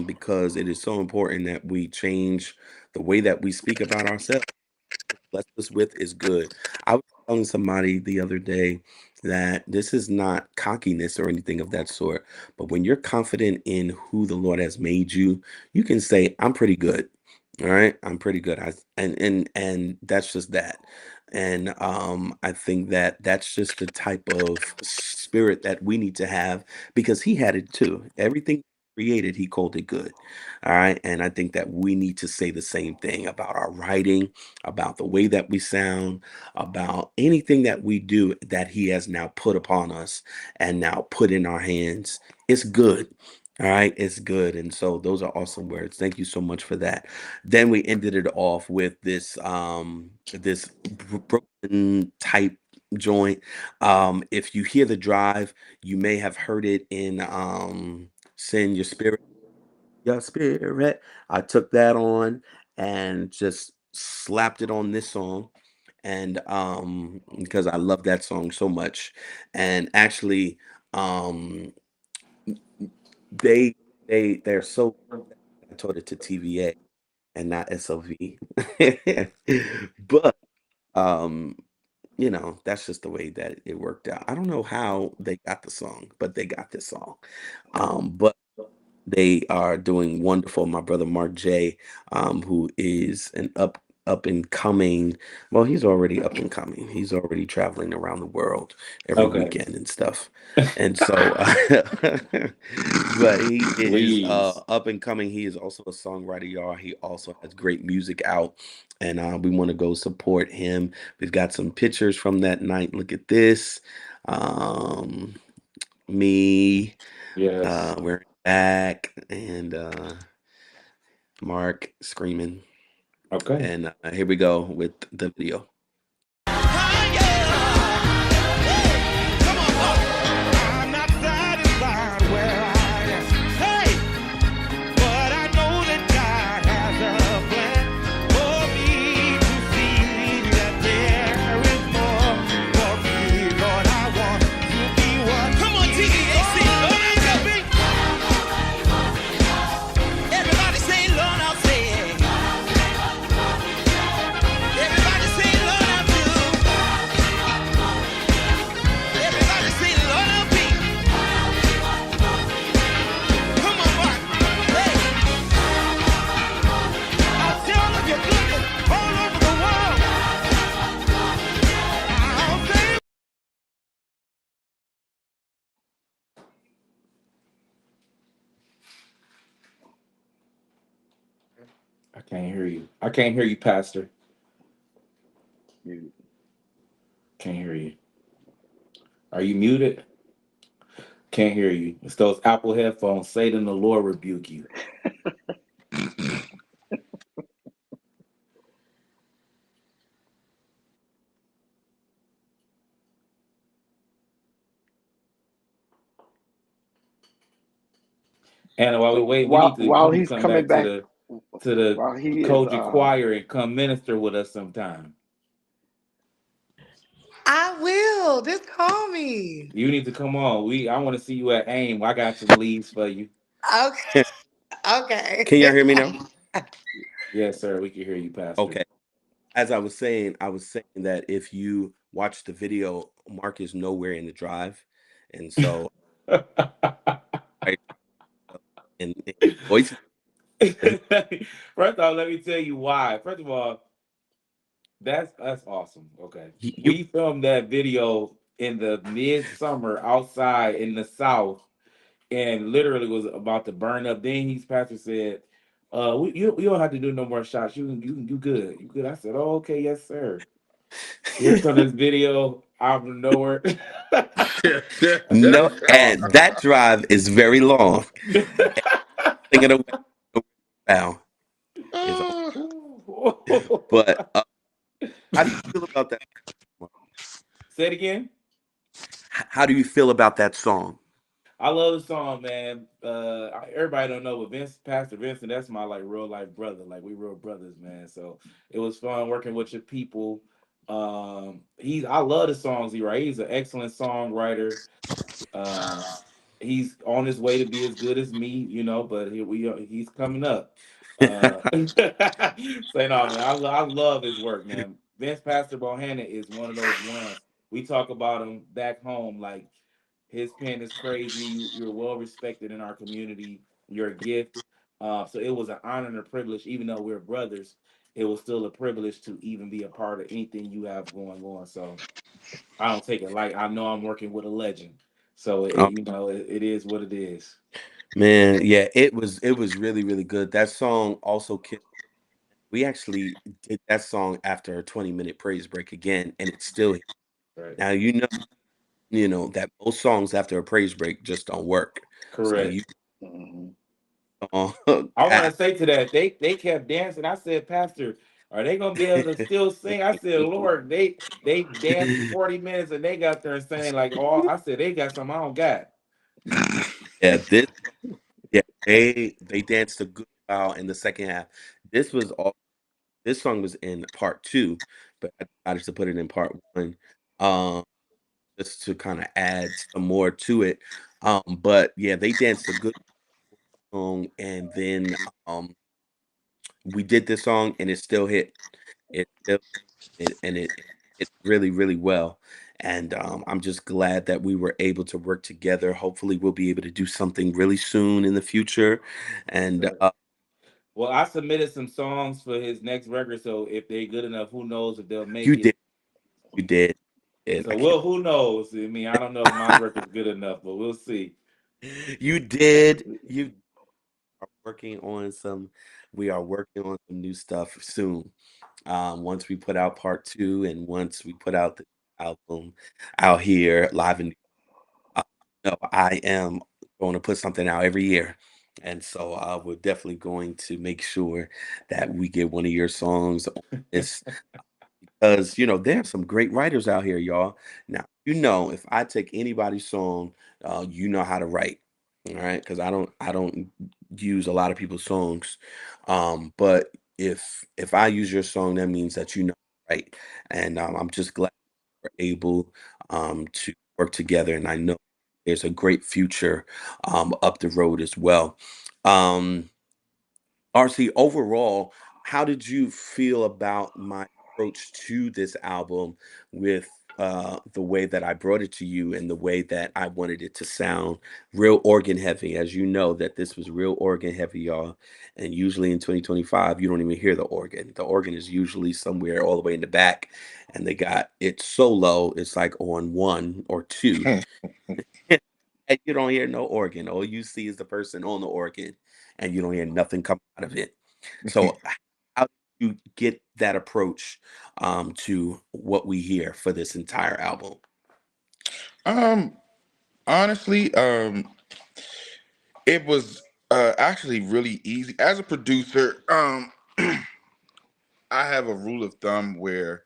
because it is so important that we change the way that we speak about ourselves. Bless us with is good. I was telling somebody the other day that this is not cockiness or anything of that sort, but when you're confident in who the Lord has made you, you can say, "I'm pretty good." All right, I'm pretty good. And that's just that. And I think that that's just the type of spirit that we need to have because He had it too. Everything created, He called it good. All right, and I think that we need to say the same thing about our writing, about the way that we sound, about anything that we do that He has now put upon us and now put in our hands. It's good. All right, it's good. And so those are awesome words. Thank you so much for that. Then we ended it off with this broken type joint. If you hear the drive, you may have heard it in Send Your Spirit, Your Spirit. I took that on and just slapped it on this song, and because I love that song so much. And actually, um they they're so I taught it to TVA and not SOV. But um that's just the way that it worked out. I don't know how they got the song, but they got this song. But they are doing wonderful. My brother Mark J, who is an up and coming. Well, he's already up and coming. He's already traveling around the world every Okay. weekend and stuff. And so, but he is Please. up and coming. He is also a songwriter, y'all. He also has great music out, and we want to go support him. We've got some pictures from that night. Look at this. Um, me Yes. wearing back and Mark screaming. Okay. And here we go with the video. Ah, yeah. Come on, I'm not satisfied where I am. Hey, but I know that God has a plan for me to see that there is more for me. Lord, I want to be one. Come on, TDAC. Lord, I'm coming. Everybody say, Lord, I'll say. Everybody say, Lord, I'll do. Everybody say, Lord, I'll be. Come on, Mark. Hey, I'll tell of your goodness all over the world. I'll say. I can't hear you. I can't hear you, Pastor. You- Can't hear you. Are you muted? Can't hear you. It's those Apple headphones. Satan, the Lord rebuke you. And while we So wait, we while need to while come he's come coming back to back, the while he is Kojic choir and come minister with us sometime. I will. Just call me. You need to come on. I want to see you at AIM. I got some leads for you. Okay. Okay. Can y'all hear me now? Yes, sir. We can hear you, Pastor. Okay. as I was saying that if you watch the video, Mark is nowhere in the drive, and so right, and voice First off, let me tell you why. First of all, that's awesome. Okay. you We filmed that video in the midsummer outside in the south and literally was about to burn up. Then he's pastor said, you don't have to do no more shots. You good. You good. I said, oh, okay, yes, sir. Here comes this video out of nowhere. no, and that drive is very long. Thinking away now is all. But how do you feel about that? Mark? Say it again. How do you feel about that song? I love the song, man. Everybody don't know, but Pastor Vincent, that's my like real life brother. Like we real brothers, man. So it was fun working with your people. I love the songs he writes. He's an excellent songwriter. Uh, he's on his way to be as good as me, but he's coming up. Say no, man. I love his work, man. Vince Pastor Bohanan is one of those ones. We talk about him back home, like his pen is crazy. You're well respected in our community. You're a gift. So it was an honor and a privilege, even though we're brothers. It was still a privilege to even be a part of anything you have going on. So I don't take it like I know I'm working with a legend. So Oh, it is what it is. man, yeah, it was really really good. That song also killed. We actually did that song after a 20-minute praise break again, and it's still here. Right. Now you know that most songs after a praise break just don't work. So you Correct. Mhm. uh, I want to ah, say to that they kept dancing. I said, Pastor, are they gonna be able to still sing? I said, Lord, they danced for 40 minutes and they got there and saying like, oh, I said they got something I don't got. yeah, yeah, they danced a good while in the second half. This was all this song was in part two, but I decided to put it in part one, um, just to kind of add some more to it. But yeah, they danced a good song, and then we did this song, and it still hit. It still it really really well, and I'm just glad that we were able to work together. Hopefully, we'll be able to do something really soon in the future, Yes, and sir. Well, I submitted some songs for his next record, so if they're good enough, who knows if they'll make you it. did. You did. And I So can't. well, who knows? I mean, I don't know if my record's good enough, but we'll see. You did. You are working on some. We are working on some new stuff soon. Once we put out part two, and once we put out the album out here live in. Uh, no, I am going to put something out every year, and so we're definitely going to make sure that we get one of your songs on this. Because, there's some great writers out here, y'all. Now, if I take anybody's song, you know how to write. All right. Because I don't use a lot of people's songs. But if I use your song, that means that you know how to write. And I'm just glad we're able to work together. And I know there's a great future up the road as well. Um, RC, overall, how did you feel about my approach to this album with the way that I brought it to you and the way that I wanted it to sound real organ heavy? As you know, that this was real organ heavy, y'all. And usually in 2025, you don't even hear the organ. The organ is usually somewhere all the way in the back, and they got it so low, it's like on one or two. And you don't hear no organ. All you see is the person on the organ, and you don't hear nothing come out of it. So, how do you get that approach to what we hear for this entire album? um, honestly, it was actually really easy. As a producer, I have a rule of thumb where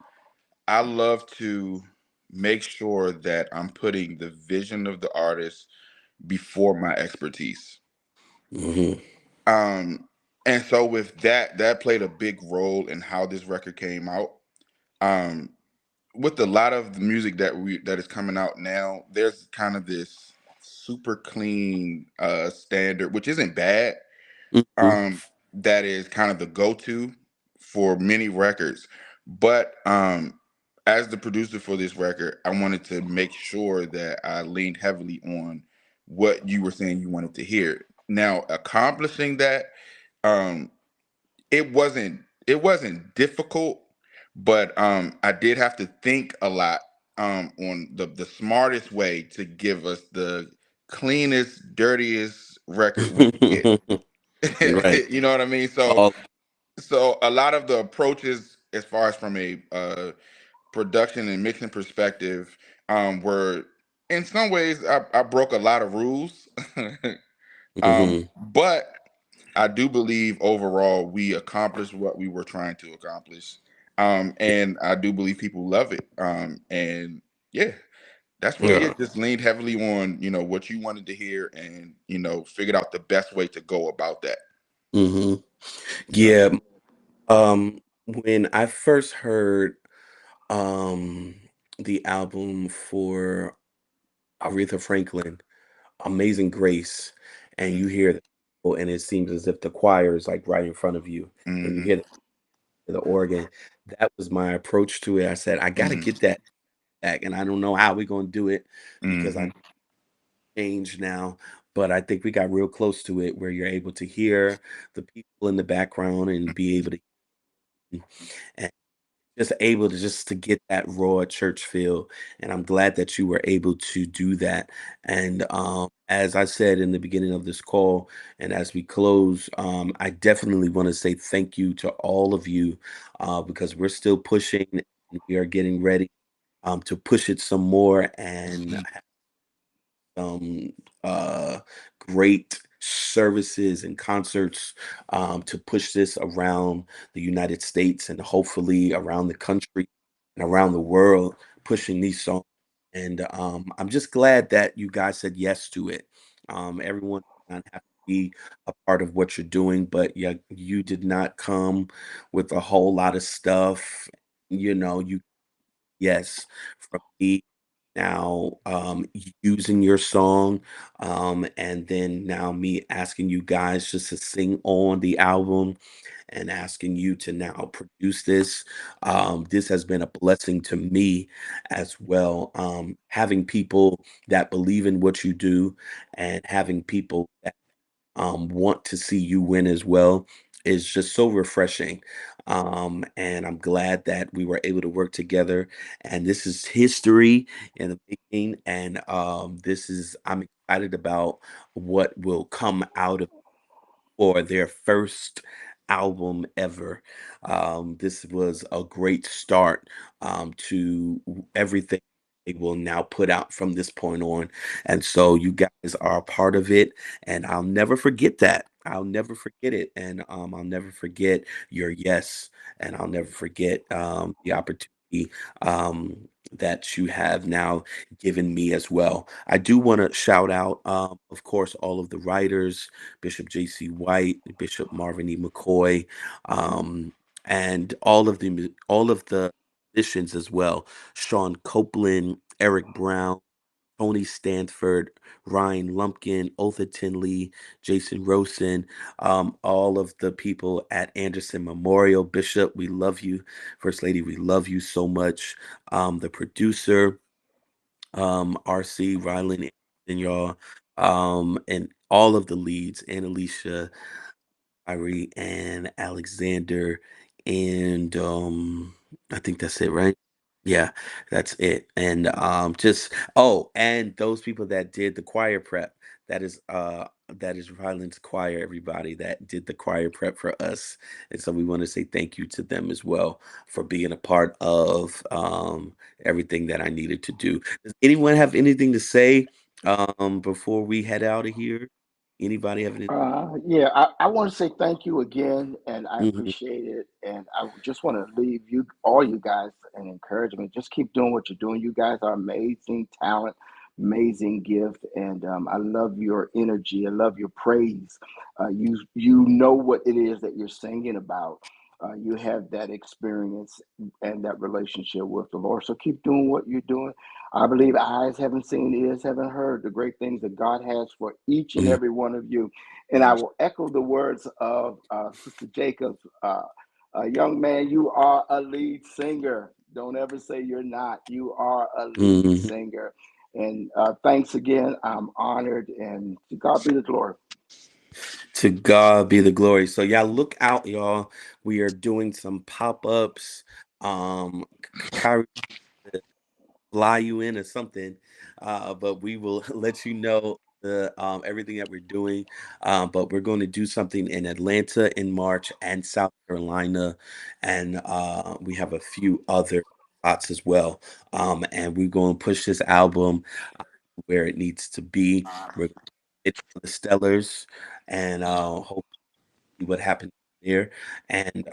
I love to make sure that I'm putting the vision of the artist before my expertise. Hmm. Um, and so with that, that played a big role in how this record came out. Um, with a lot of the music that is coming out now, there's kind of this super clean standard, which isn't bad. Hmm. That is kind of the go-to for many records. But as the producer for this record, I wanted to make sure that I leaned heavily on what you were saying you wanted to hear. Now, accomplishing that, um, it wasn't difficult, but I did have to think a lot on the smartest way to give us the cleanest, dirtiest record we could get. Right. You know what I mean? So All. so a lot of the approaches as far as from a production and mixing perspective were in some ways I broke a lot of rules. Hmm. But I do believe overall we accomplished what we were trying to accomplish. And I do believe people love it. And yeah, that's really Yeah. it. Just leaned heavily on, what you wanted to hear and, figured out the best way to go about that. Hmm. Yeah. Yeah. When I first heard um the album for Aretha Franklin, Amazing Grace, and you hear and it seems as if the choir is like right in front of you, and you Mm-hmm. hear the organ. That was my approach to it. I said, I got to Mm-hmm. get that back, and I don't know how we're going to do it because I Mm-hmm. changed now. But I think we got real close to it where you're able to hear the people in the background and be able to and just able to just to get that raw church feel. And I'm glad that you were able to do that. And as I said in the beginning of this call, and as we close, I definitely want to say thank you to all of you because we're still pushing and we are getting ready to push it some more and some great services and concerts to push this around the United States and hopefully around the country and around the world, pushing these songs. And I'm just glad that you guys said yes to it. Everyone does not have to be a part of what you're doing, but yeah, you did not come with a whole lot of stuff. You yes, from me now, using your song, and then now me asking you guys just to sing on the album and asking you to now produce this. This has been a blessing to me as well. Having people that believe in what you do and having people that want to see you win as well is just so refreshing. And I'm glad that we were able to work together. And this is history in the making. And I'm excited about what will come out of for their first album ever. This was a great start to everything they will now put out from this point on. And so you guys are a part of it, and I'll never forget that. I'll never forget it. And I'll never forget your yes, and I'll never forget the opportunity that you have now given me as well. I do want to shout out, of course, all of the writers, Bishop J.C. White, Bishop Marvin E. McCoy, and all of the musicians as well. Sean Copeland, Eric Brown, Tony Stanford, Ryan Lumpkin, Otha Tinley, Jason Rosen, all of the people at Anderson Memorial. Bishop, we love you. First Lady, we love you so much. The producer, RC, Rylan, and y'all, and all of the leads, and Alicia, Kyrie, and Alexander, and I think that's it, right? Yeah, that's it. And just and those people that did the choir prep. That is Ryland's choir, everybody that did the choir prep for us. And so we want to say thank you to them as well for being a part of everything that I needed to do. Does anyone have anything to say before we head out of here? Anybody have anything? Yeah, I want to say thank you again, and I Mhm. appreciate it. And I just want to leave you, all you guys, an encouragement. Just keep doing what you're doing. You guys are amazing talent, amazing gift, and I love your energy. I love your praise. You know what it is that you're singing about. You have that experience and that relationship with the Lord. So keep doing what you're doing. I believe eyes haven't seen, ears haven't heard the great things that God has for each and Mhm. every one of you. And I will echo the words of Sister Jacobs. Young man, you are a lead singer. Don't ever say you're not. You are a lead Mhm. singer. And thanks again. I'm honored, and to God be the glory. To God be the glory. So y'all look out, y'all. We are doing some pop-ups. Kyrie fly you in or something. But we will let you know the everything that we're doing. But we're going to do something in Atlanta in March and South Carolina, and we have a few other spots as well. And we're going to push this album where it needs to be. We're going to hit the Stellars, and hope what happened there. And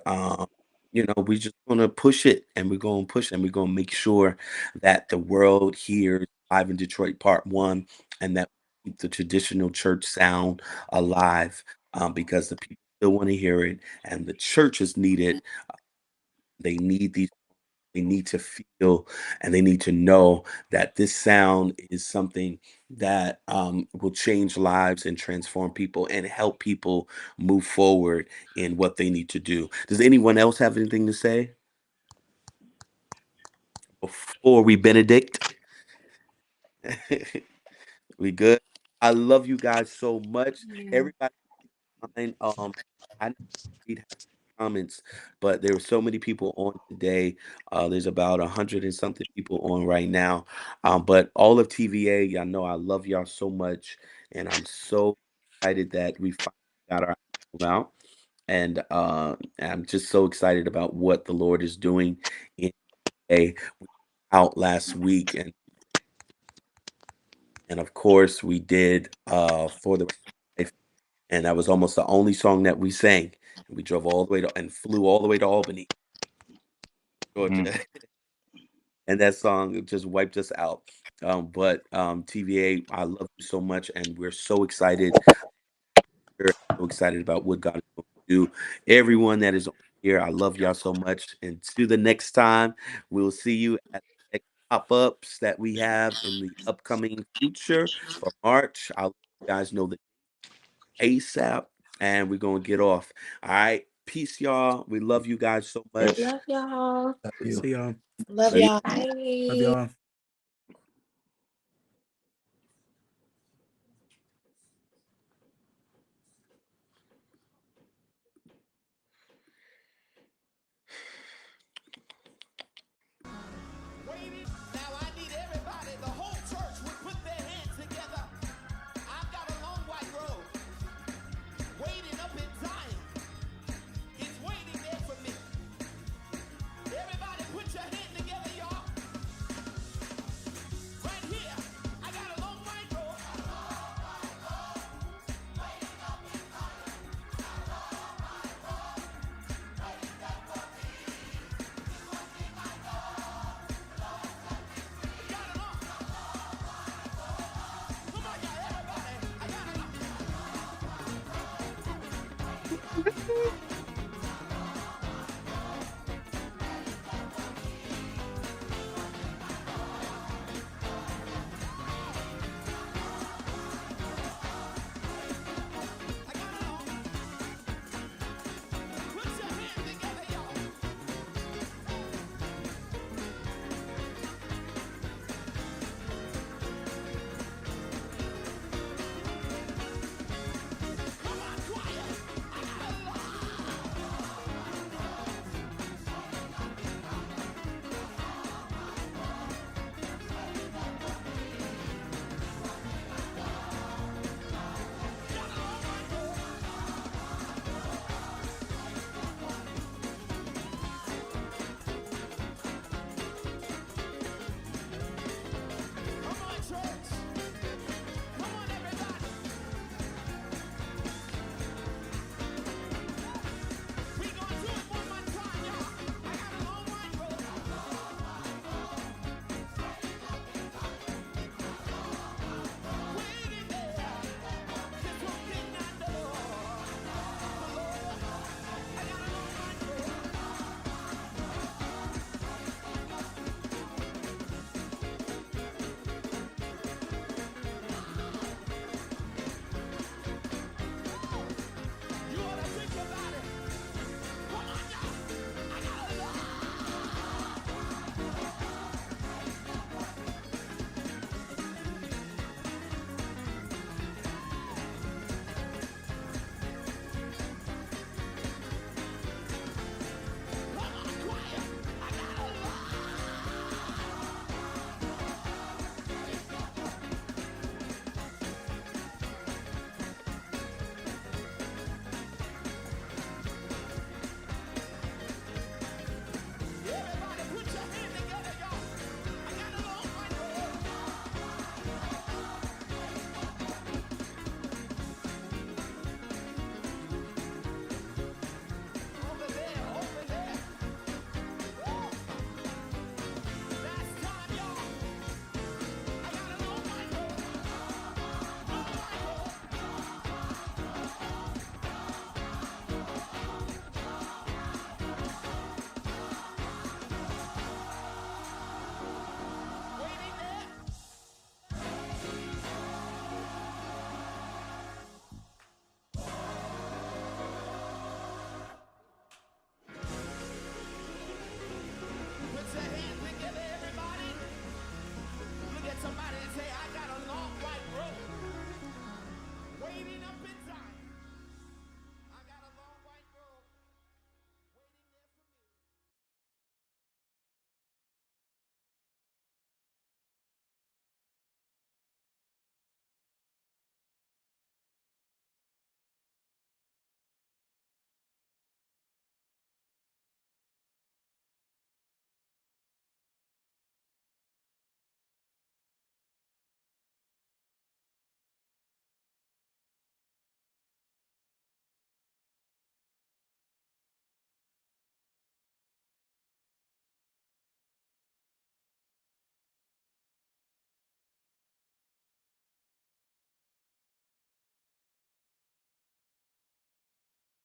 we just gonna push it and we're gonna push and we're gonna make sure that the world hears Live in Detroit Part One and that we keep the traditional church sound alive, because the people still want to hear it and the churches need it. They need these, they need to feel and they need to know that this sound is something that will change lives and transform people and help people move forward in what they need to do. Does anyone else have anything to say before we benedict? We good? I love you guys so much. Yeah. Everybody mind. I didn't read comments, but there were so many people on today. There's about 100 and something people on right now. But all of TVA, y'all know I love y'all so much, and I'm so excited that we finally got our album out. And I'm just so excited about what the Lord is doing in a out last week, and of course we did for the Life, and that was almost the only song that we sang. And we drove all the way to and flew all the way to Albany, Mm. Georgia, and that song just wiped us out. But TVA, I love you so much, and we're so excited. We're so excited about what God is going to do. Everyone that is on here, I love y'all so much. And to the next time, we'll see you at the next pop-ups that we have in the upcoming future for March. I'll let you guys know the ASAP, and we're gonna get off. All right. Peace, y'all. We love you guys so much. Love y'all. Love you. See y'all. Love Love you. y'all. Love Bye. y'all. Now I need everybody, the whole church would put their hands together. I've got a long white robe waiting up in Zion. It's waiting there for me. Everybody put your hand together, y'all. Right here. I got a long white robe. Got it on. Come on, y'all, everybody. I got it on.